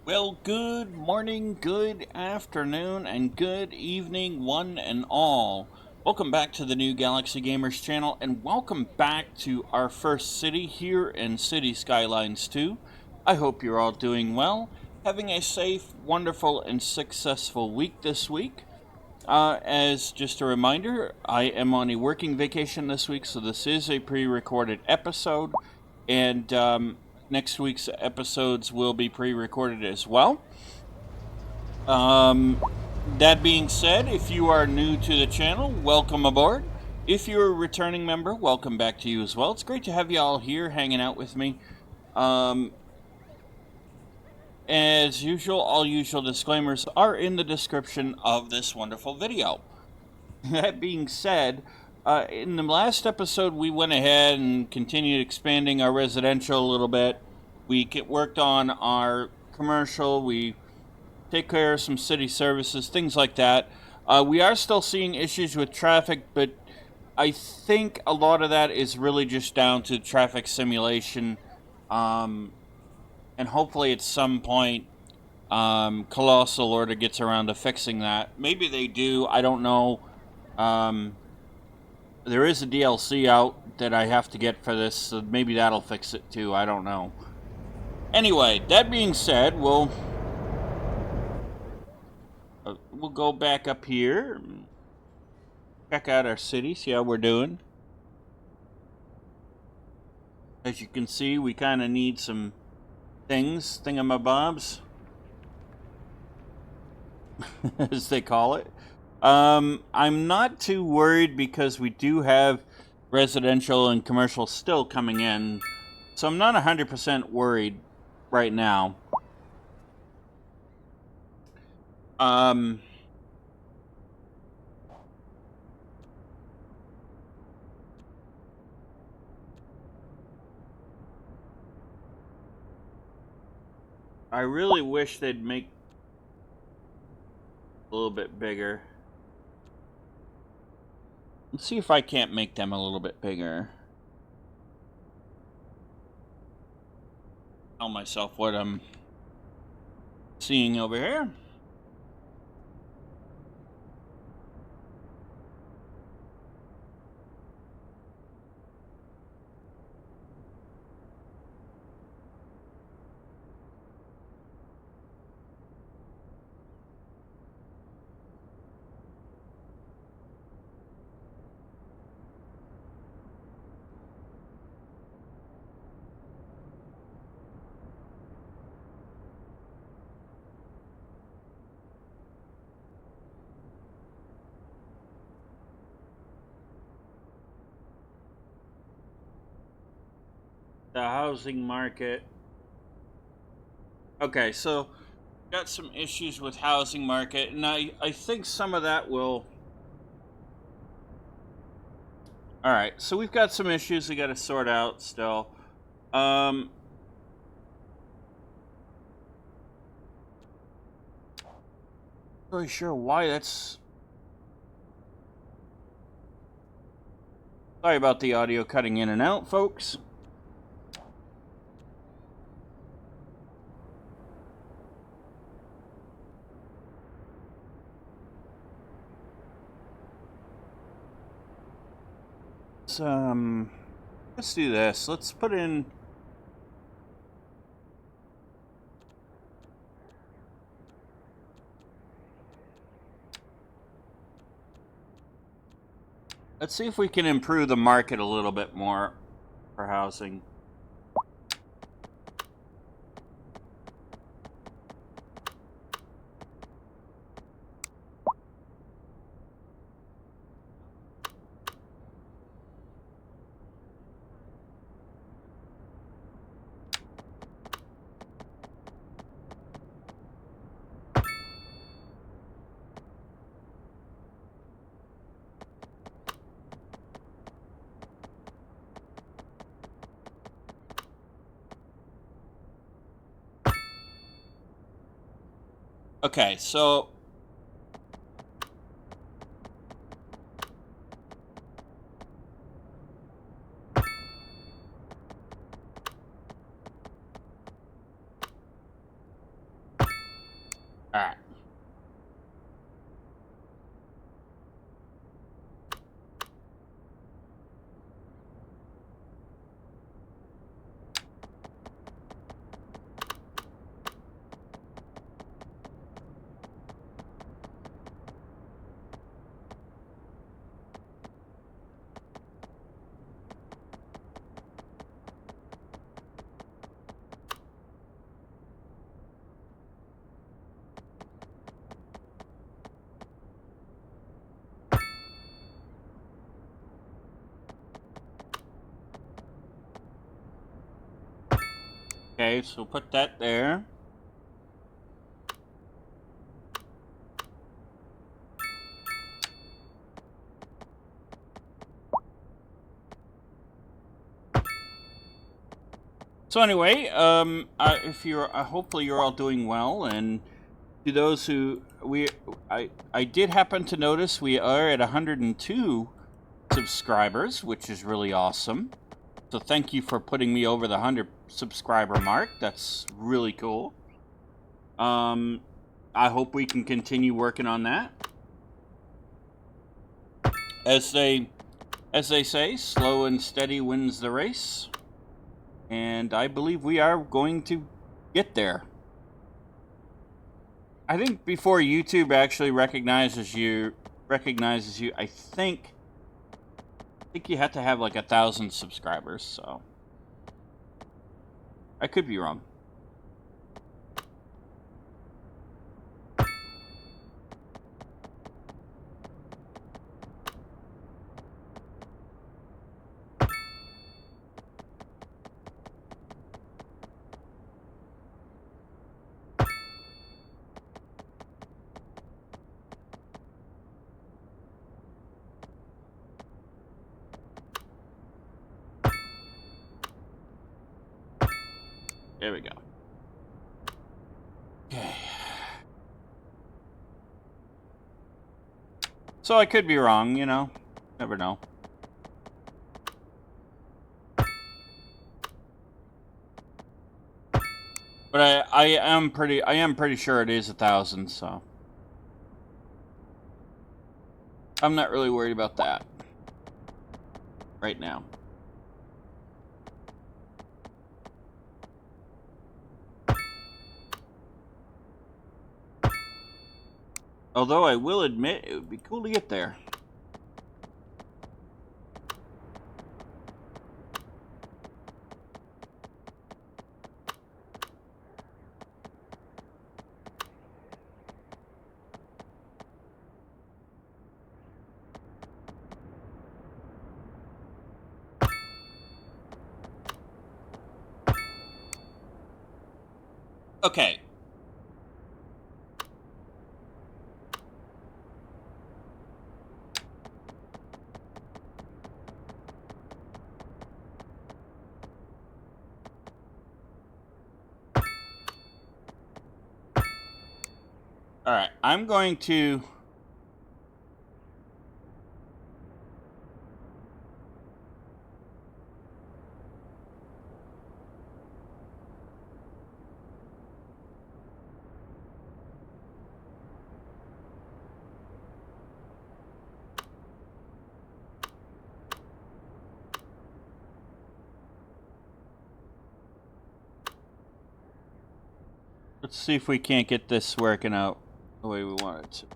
Well, good morning, good afternoon, and good evening, one and all. Welcome back to the New Galaxy Gamers channel, and welcome back to our first city here in City Skylines 2. I hope you're all doing well, having a safe, wonderful, and successful week this week. As just a reminder, I am on a working vacation this week, so this is a pre-recorded episode, and next week's episodes will be pre-recorded as well. That being said, if you are new to the channel, welcome aboard. If you're a returning member, welcome back to you as well. It's great to have you all here hanging out with me. As usual, all usual disclaimers are in the description of this wonderful video. That being said, in the last episode, we went ahead and continued expanding our residential a little bit. We worked on our commercial. We take care of some city services, things like that. We are still seeing issues with traffic, but I think a lot of that is really just down to traffic simulation. And hopefully at some point, Colossal Order gets around to fixing that. Maybe they do. I don't know. There is a DLC out that I have to get for this, so maybe that'll fix it too. I don't know. Anyway, that being said, we'll go back up here, check out our city, see how we're doing. As you can see, we kind of need some thingamabobs, as they call it. I'm not too worried because we do have residential and commercial still coming in, so I'm not 100% worried right now. I really wish they'd make a little bit bigger. Let's see if I can't make them a little bit bigger. Tell myself what I'm seeing over here. The housing market. Okay, so got some issues with housing market, and I think some of that will. All right, so we've got some issues we got to sort out still. Really sure why that's. Sorry about the audio cutting in and out, folks. Let's do this. Let's put in. Let's see if we can improve the market a little bit more for housing. Okay, so Okay, so put that there. So anyway, if you're, hopefully you're all doing well, and to those who I did happen to notice we are at 102 subscribers, which is really awesome. So thank you for putting me over the 100 subscriber mark. That's really cool. I hope we can continue working on that. As they say, slow and steady wins the race. And I believe we are going to get there. I think before YouTube actually recognizes you, I think you have to have like 1,000 subscribers, so I could be wrong. There we go. Okay. So I could be wrong, you know. Never know. But I am pretty sure it is 1,000, so I'm not really worried about that right now. Although I will admit, it would be cool to get there. Okay. All right, I'm going to let's see if we can't get this working out the way we want it to.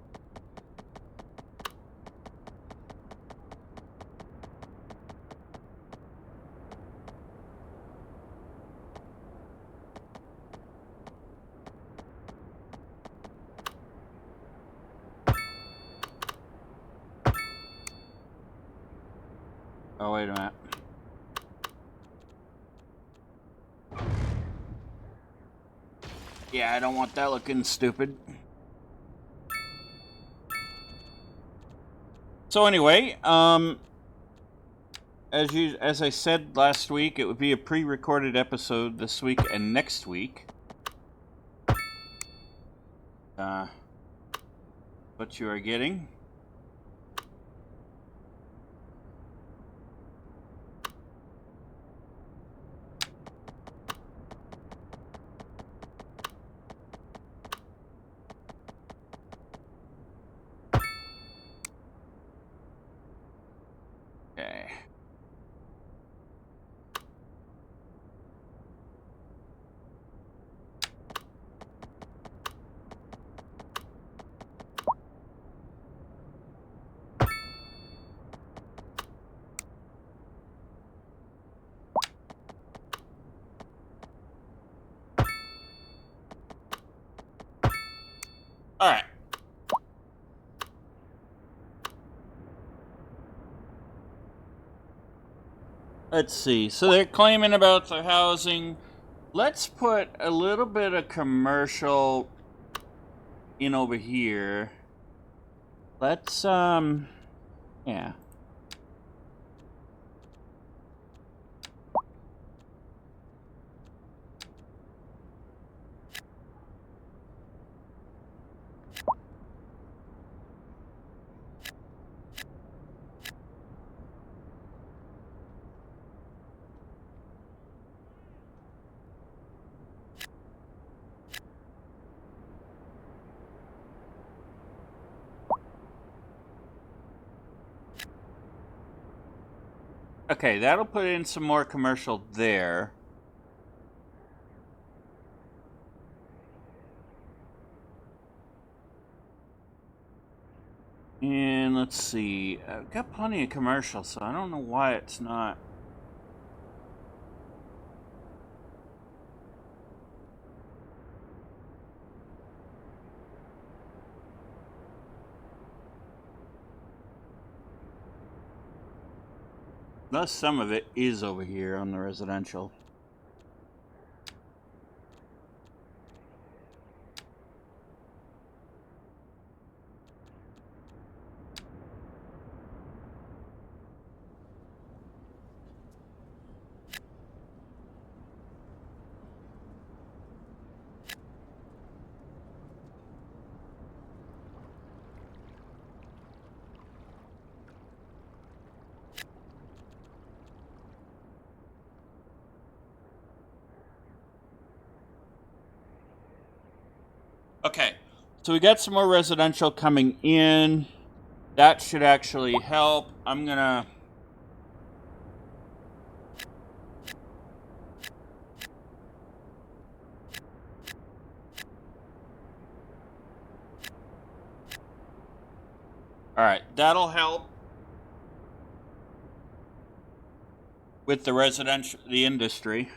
Oh, wait a minute. Yeah, I don't want that looking stupid. So anyway, as I said last week, it would be a pre-recorded episode this week and next week. What you are getting. Okay. All right. Let's see. So they're claiming about the housing. Let's put a little bit of commercial in over here. Let's, yeah. Okay, that'll put in some more commercial there. And let's see, I've got plenty of commercial, so I don't know why it's not. Thus, some of it is over here on the residential. Okay, so we got some more residential coming in. That should actually help. I'm gonna... Alright, that'll help with the residential, the industry.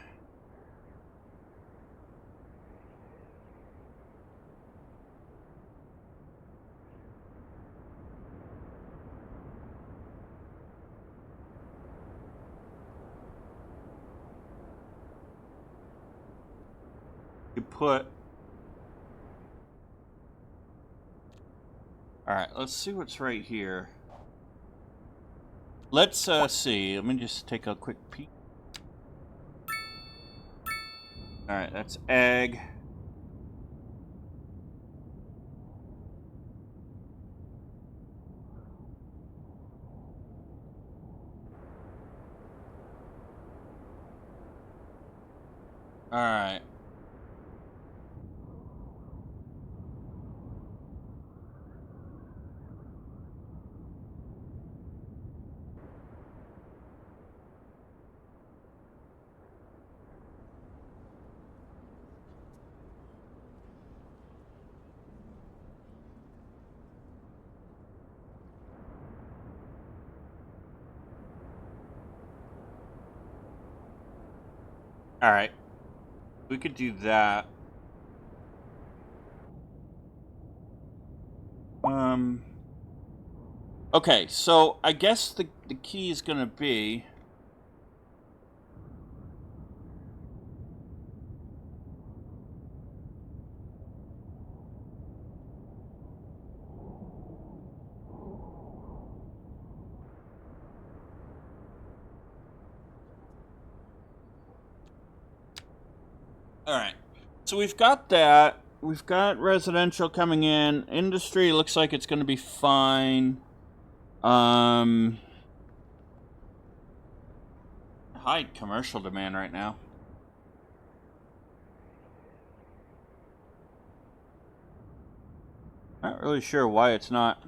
You put... Alright, let's see what's right here. Let's see. Let me just take a quick peek. Alright, that's ag. Alright. Alright. We could do that. Okay, so I guess the key is gonna be... Alright, so we've got that. We've got residential coming in. Industry looks like it's gonna be fine. High commercial demand right now. Not really sure why it's not.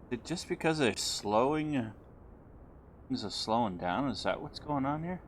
Is it just because they're slowing? Things are slowing down? Is that what's going on here?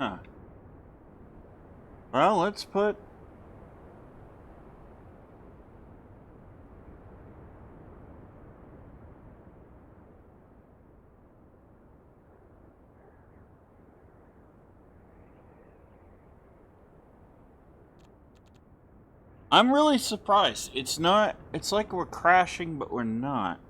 Huh. Well, let's put... I'm really surprised. It's not... It's like we're crashing, but we're not.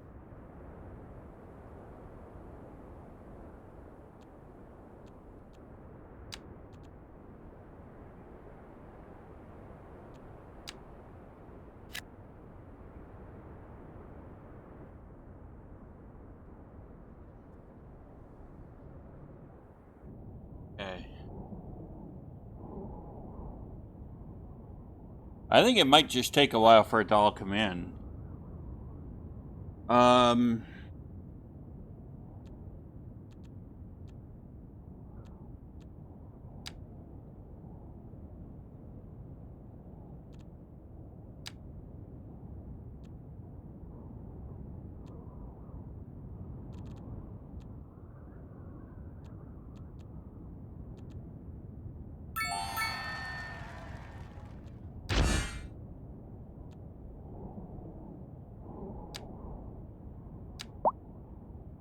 Okay. I think it might just take a while for it to all come in.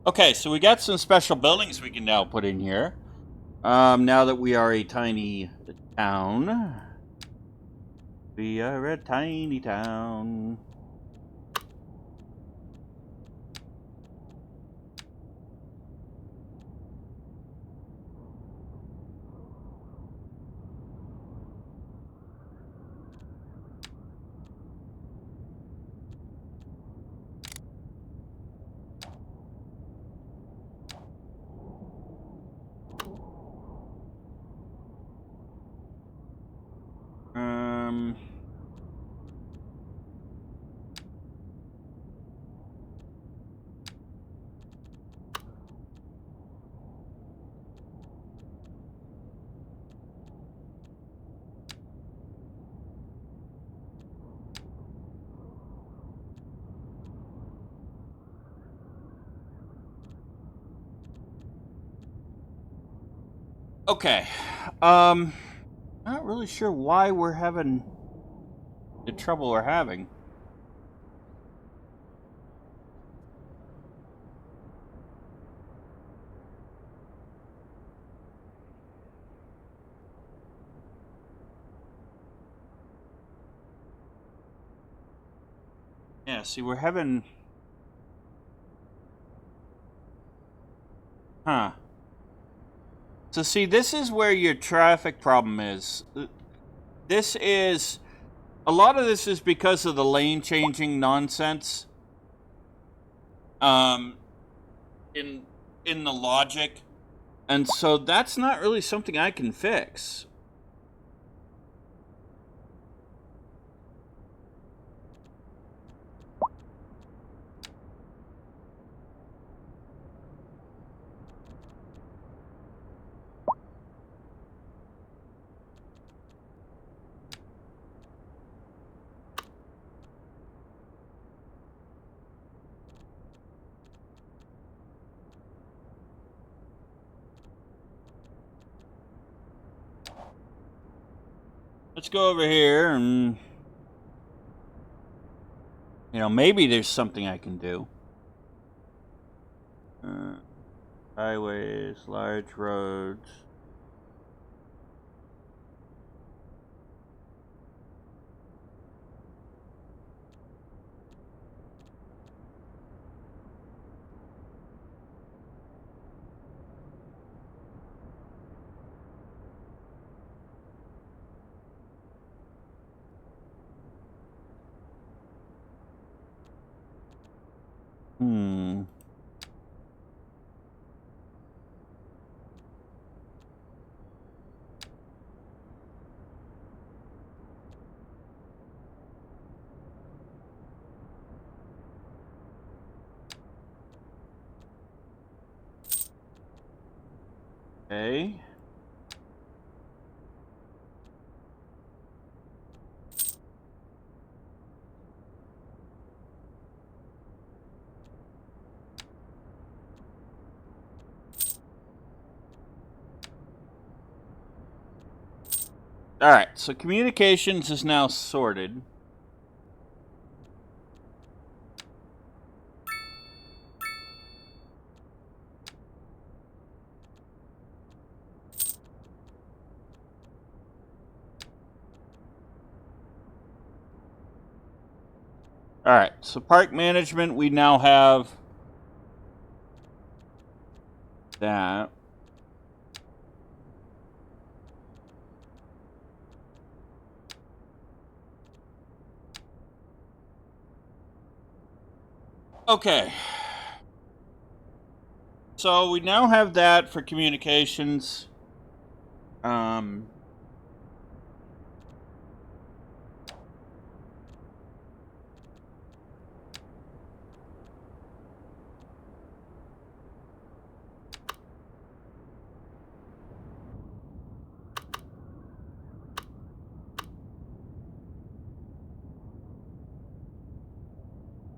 Okay, so we got some special buildings we can now put in here. Now that we are a tiny town. We are a tiny town. Okay. Not really sure why we're having the trouble we're having. Yeah, see, we're having... Huh. So see, this is where your traffic problem is. This is... A lot of this is because of the lane changing nonsense. In the logic. And so that's not really something I can fix. Let's go over here and... You know, maybe there's something I can do. Highways, large roads. Okay. Alright, so communications is now sorted. Alright, so park management, we now have that. Okay. So we now have that for communications.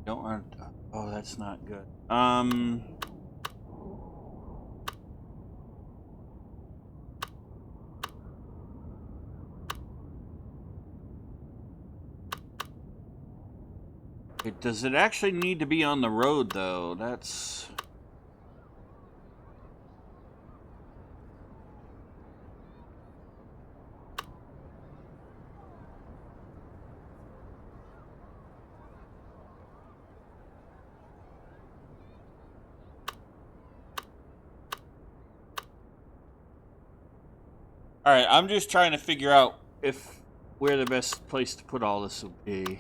Don't want. Oh, that's not good. Does it actually need to be on the road, though? That's... Alright, I'm just trying to figure out where the best place to put all this will be.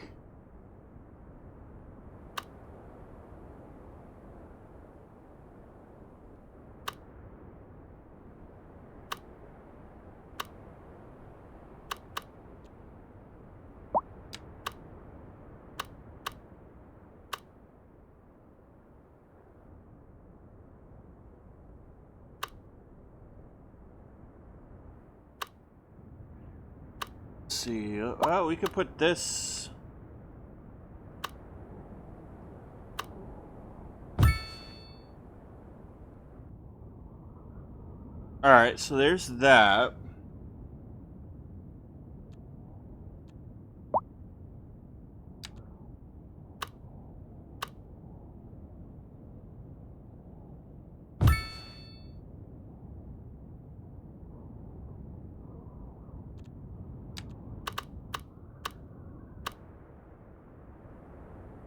See, well, we could put this. Alright, so there's that.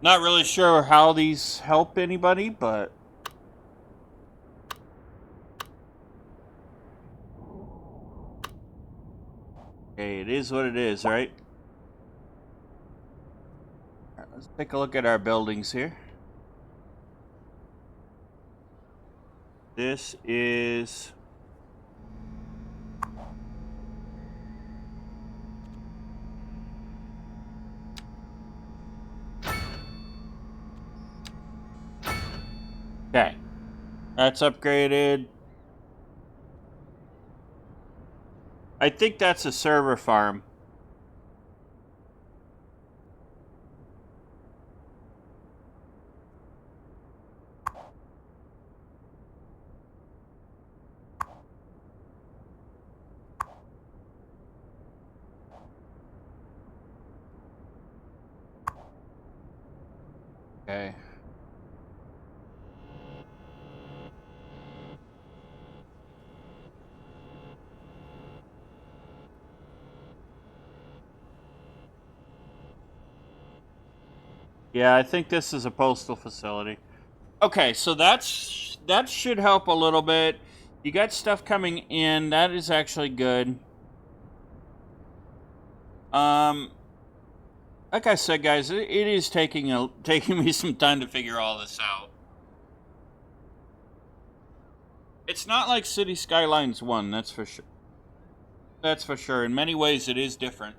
Not really sure how these help anybody, but... Hey, it is what it is, right? Alright, let's take a look at our buildings here. This is... Okay. That's upgraded. I think that's a server farm. Okay. Yeah, I think this is a postal facility. Okay, so that should help a little bit. You got stuff coming in. That is actually good. Like I said, guys, it is taking me some time to figure all this out. It's not like City Skylines 1, that's for sure. That's for sure. In many ways, it is different.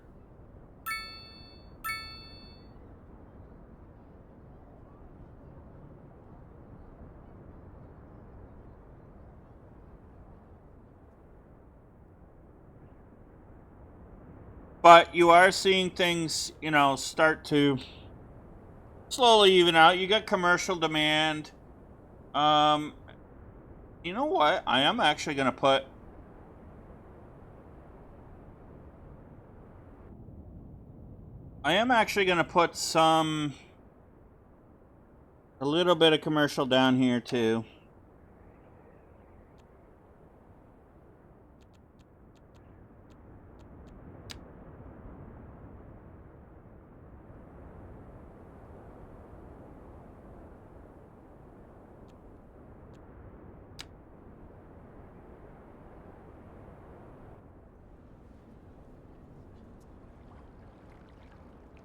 But you are seeing things, you know, start to slowly even out. You got commercial demand. You know what? I am actually going to put... I am actually going to put a little bit of commercial down here too.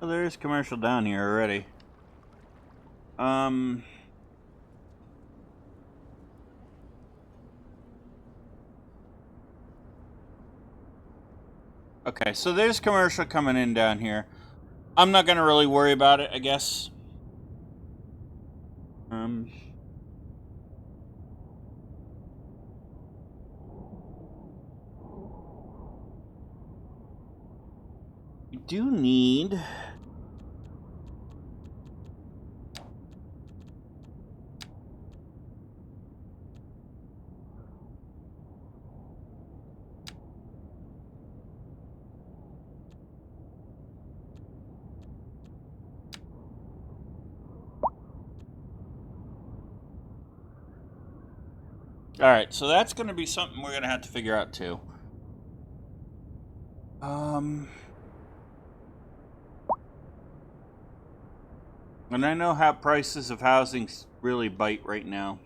Well, there's commercial down here already. Okay, so there's commercial coming in down here. I'm not gonna really worry about it, I guess. We do need... Alright, so that's going to be something we're going to have to figure out, too. And I know how prices of housing really bite right now.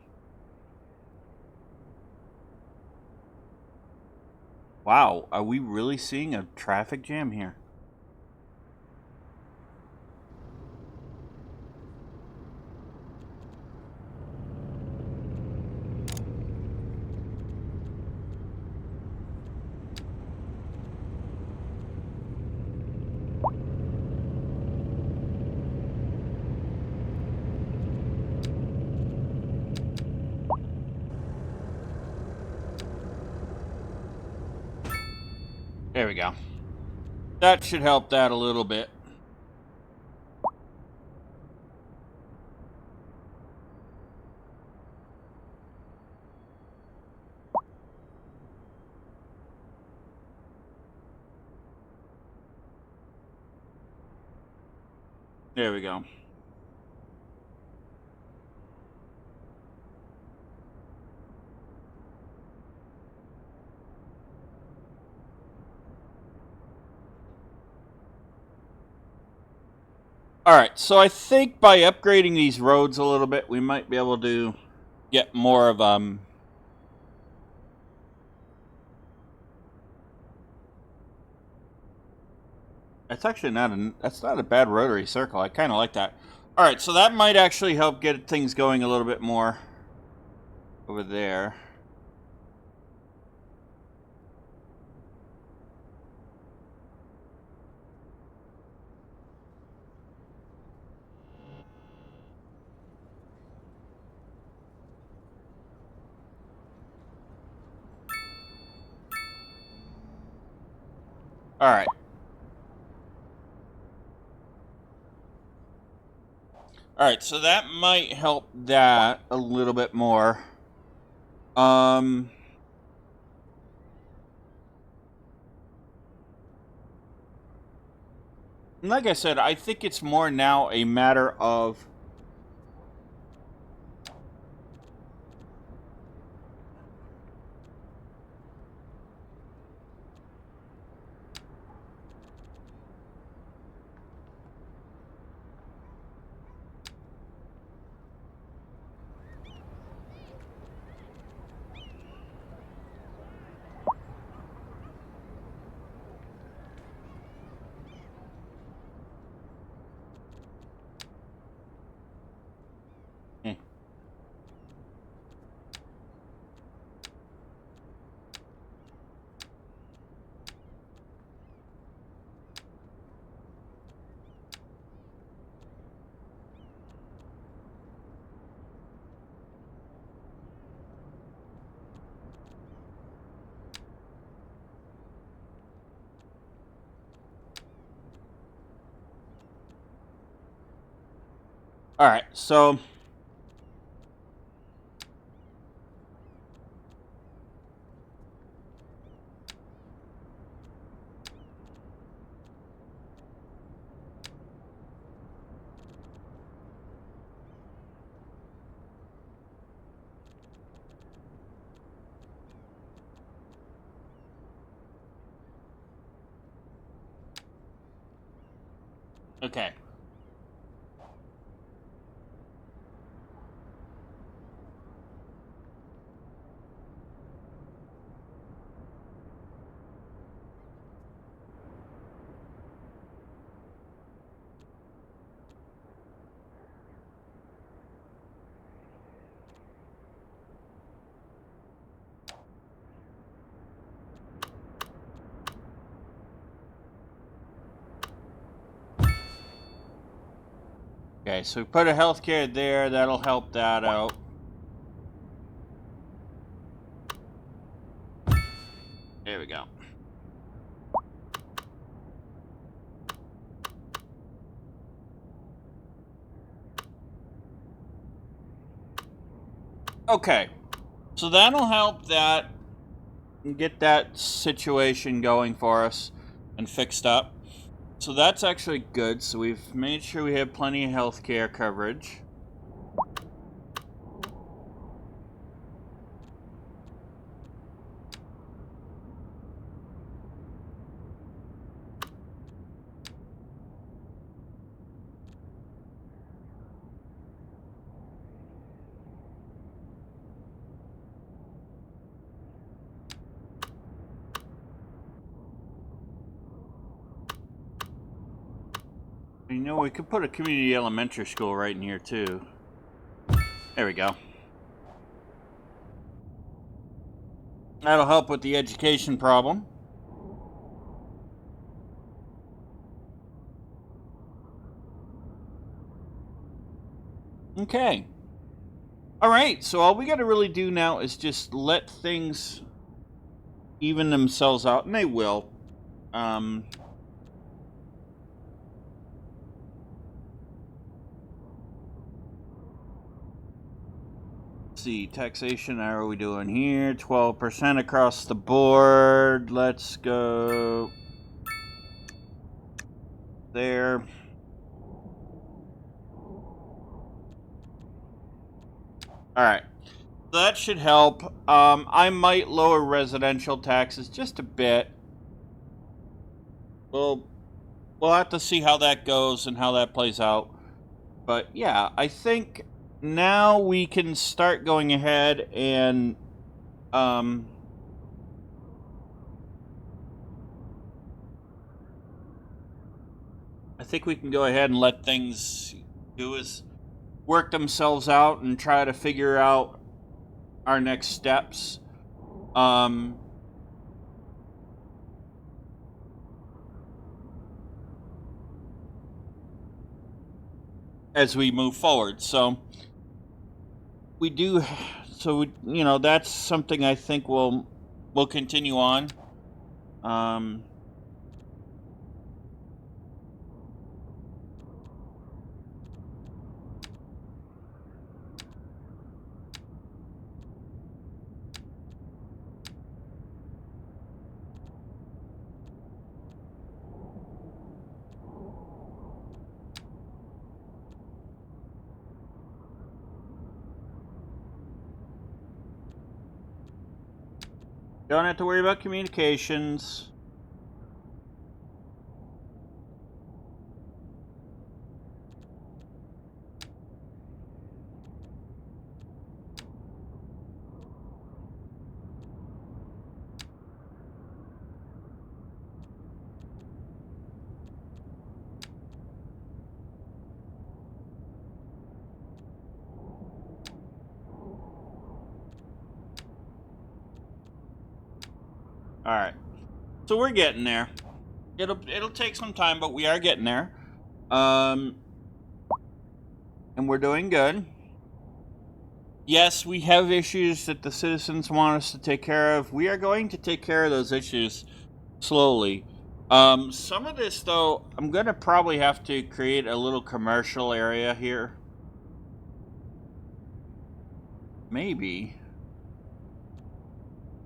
Wow, are we really seeing a traffic jam here? There we go. That should help that a little bit. There we go. Alright, so I think by upgrading these roads a little bit, we might be able to get more of, That's actually that's not a bad rotary circle. I kind of like that. Alright, so that might actually help get things going a little bit more over there. Alright. Alright, so that might help that a little bit more. Like I said, I think it's more now a matter of... Alright, so... Okay. Okay, so we put a healthcare there. That'll help that out. There we go. Okay, so that'll help that and get that situation going for us and fixed up. So that's actually good. So we've made sure we have plenty of healthcare coverage. You know, we could put a community elementary school right in here too. There we go. That'll help with the education problem. Okay. Alright, so all we gotta really do now is just let things even themselves out, and they will. Let's see, taxation, how are we doing here? 12% across the board. Let's go there. Alright. So that should help. I might lower residential taxes just a bit. We'll have to see how that goes and how that plays out. But yeah, I think now we can start going ahead and I think we can go ahead and let things work themselves out and try to figure out our next steps. As we move forward. So we do, you know, that's something I think we'll continue on. Don't have to worry about communications. All right, so we're getting there. It'll take some time, but we are getting there. And we're doing good. Yes, we have issues that the citizens want us to take care of. We are going to take care of those issues slowly. Some of this, though, I'm going to probably have to create a little commercial area here. Maybe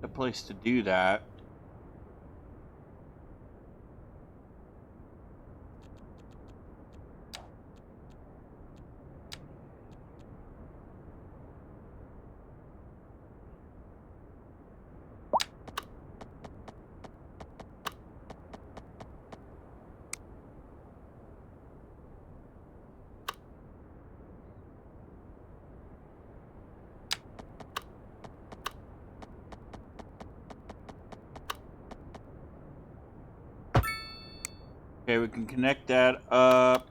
a place to do that. Okay, we can connect that up.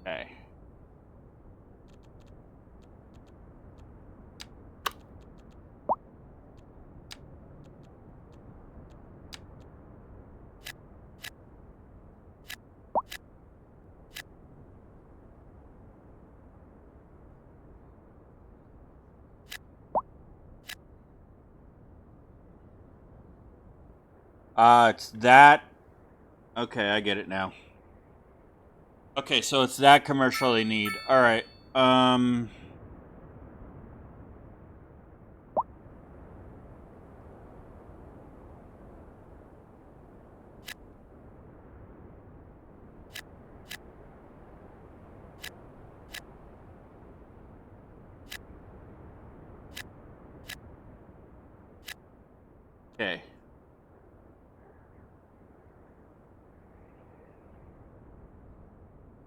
Okay. It's that. Okay, I get it now. Okay, so it's that commercial they need. All right. Okay.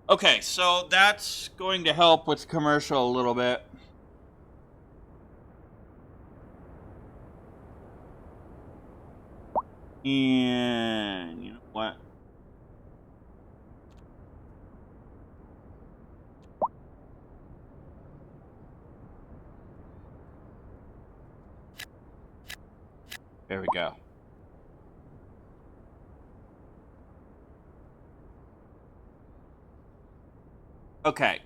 Okay, so that's going to help with commercial a little bit. And you know what? There we go. Okay.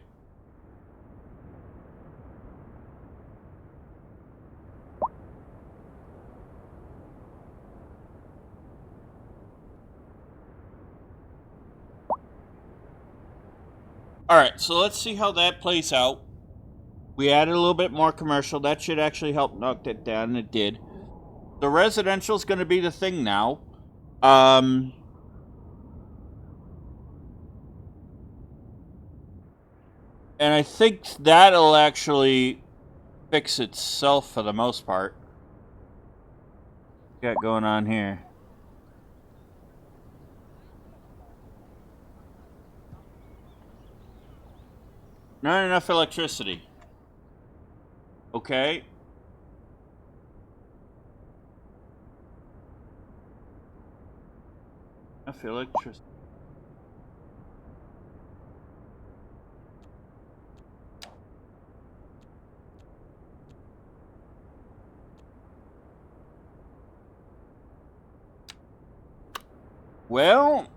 All right, so let's see how that plays out. We added a little bit more commercial. That should actually help knock that down, and it did. The residential is going to be the thing now. And I think that'll actually fix itself for the most part. What's got going on here? Not enough electricity. Okay. Enough electricity. Well,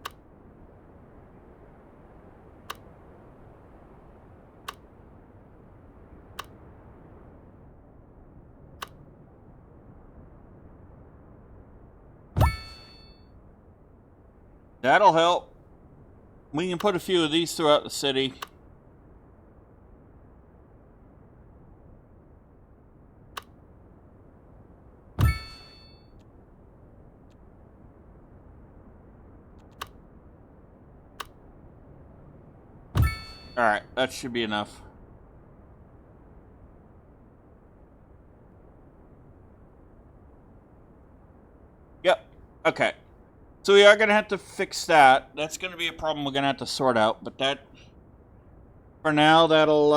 that'll help. We can put a few of these throughout the city. Alright, that should be enough. Yep. Okay. So we are going to have to fix that. That's going to be a problem we're going to have to sort out. But that, for now, that'll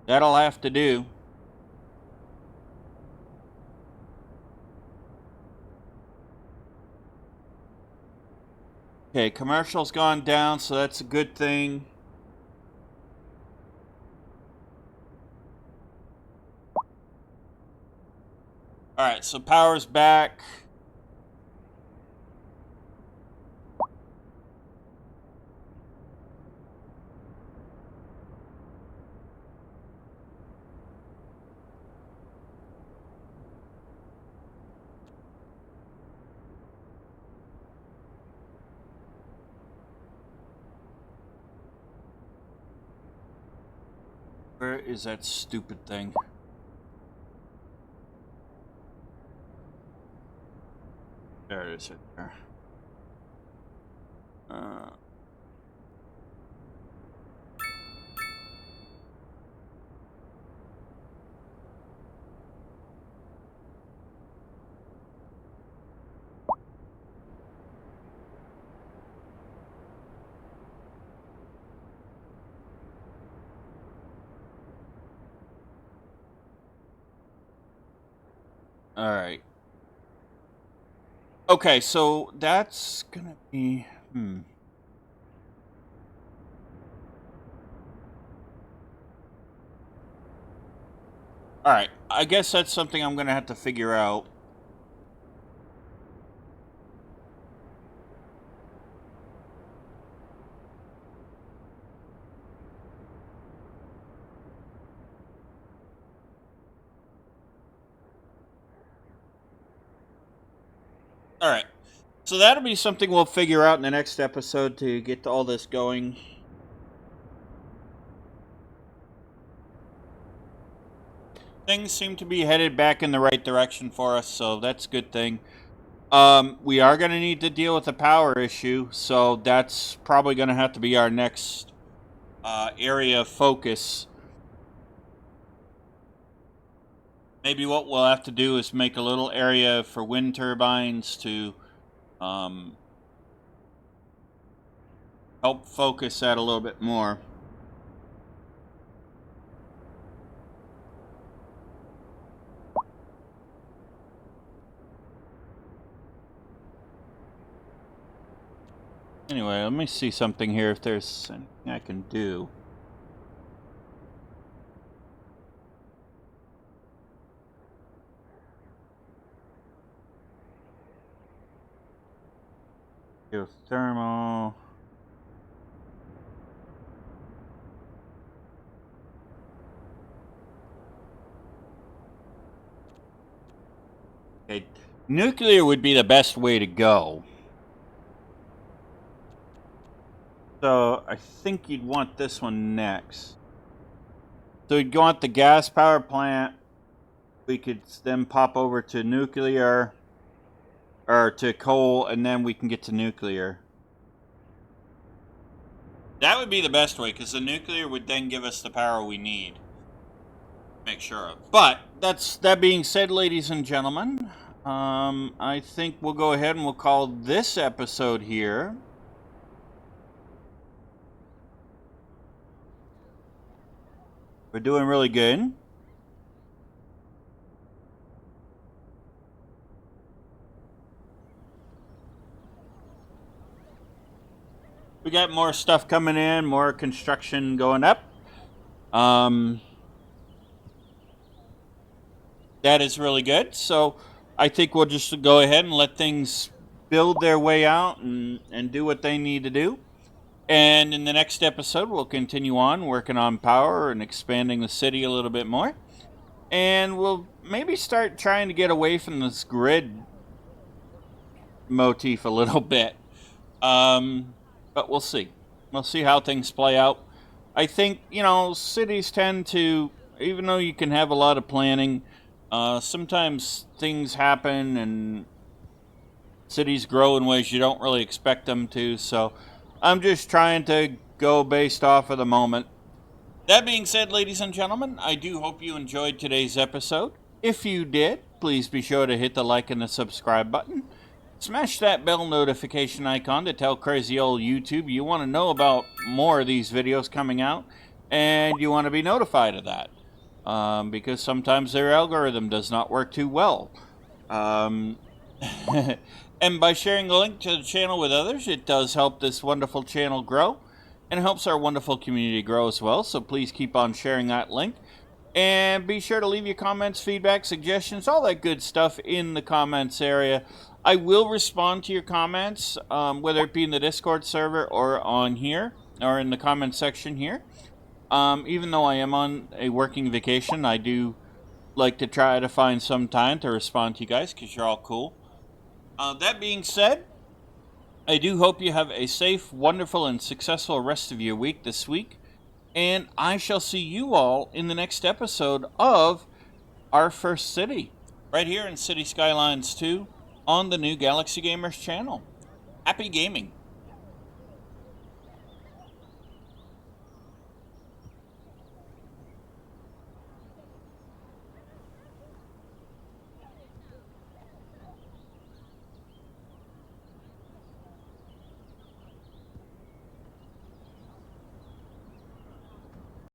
have to do. Okay, commercial's gone down, so that's a good thing. Alright, so power's back. Where is that stupid thing? There it is. Right there. All right. Okay, so that's gonna be All right, I guess that's something I'm gonna have to figure out. All right, so that'll be something we'll figure out in the next episode to get all this going. Things seem to be headed back in the right direction for us, so that's a good thing. We are going to need to deal with the power issue, so that's probably going to have to be our next area of focus. Maybe what we'll have to do is make a little area for wind turbines to help focus that a little bit more. Anyway, let me see something here if there's anything I can do. Geothermal. Okay, nuclear would be the best way to go. So I think you'd want this one next. So you'd want the gas power plant. We could then pop over to nuclear, or to coal, and then we can get to nuclear. That would be the best way, because the nuclear would then give us the power we need. Make sure of. But that being said, ladies and gentlemen, I think we'll go ahead and we'll call this episode here. We're doing really good. We got more stuff coming in, more construction going up. That is really good. So I think we'll just go ahead and let things build their way out and do what they need to do. And in the next episode, we'll continue on working on power and expanding the city a little bit more. And we'll maybe start trying to get away from this grid motif a little bit. But we'll see. We'll see how things play out. I think, cities tend to, even though you can have a lot of planning, sometimes things happen and cities grow in ways you don't really expect them to. So I'm just trying to go based off of the moment. That being said, ladies and gentlemen, I do hope you enjoyed today's episode. If you did, please be sure to hit the like and the subscribe button. Smash that bell notification icon to tell crazy old YouTube you want to know about more of these videos coming out, and you want to be notified of that, because sometimes their algorithm does not work too well. And by sharing the link to the channel with others, it does help this wonderful channel grow, and helps our wonderful community grow as well, so please keep on sharing that link. And be sure to leave your comments, feedback, suggestions, all that good stuff in the comments area. I will respond to your comments, whether it be in the Discord server or on here, or in the comment section here. Even though I am on a working vacation, I do like to try to find some time to respond to you guys, because you're all cool. That being said, I do hope you have a safe, wonderful, and successful rest of your week this week. And I shall see you all in the next episode of Our First City, right here in City Skylines 2. on the New Galaxy Gamers channel. Happy gaming!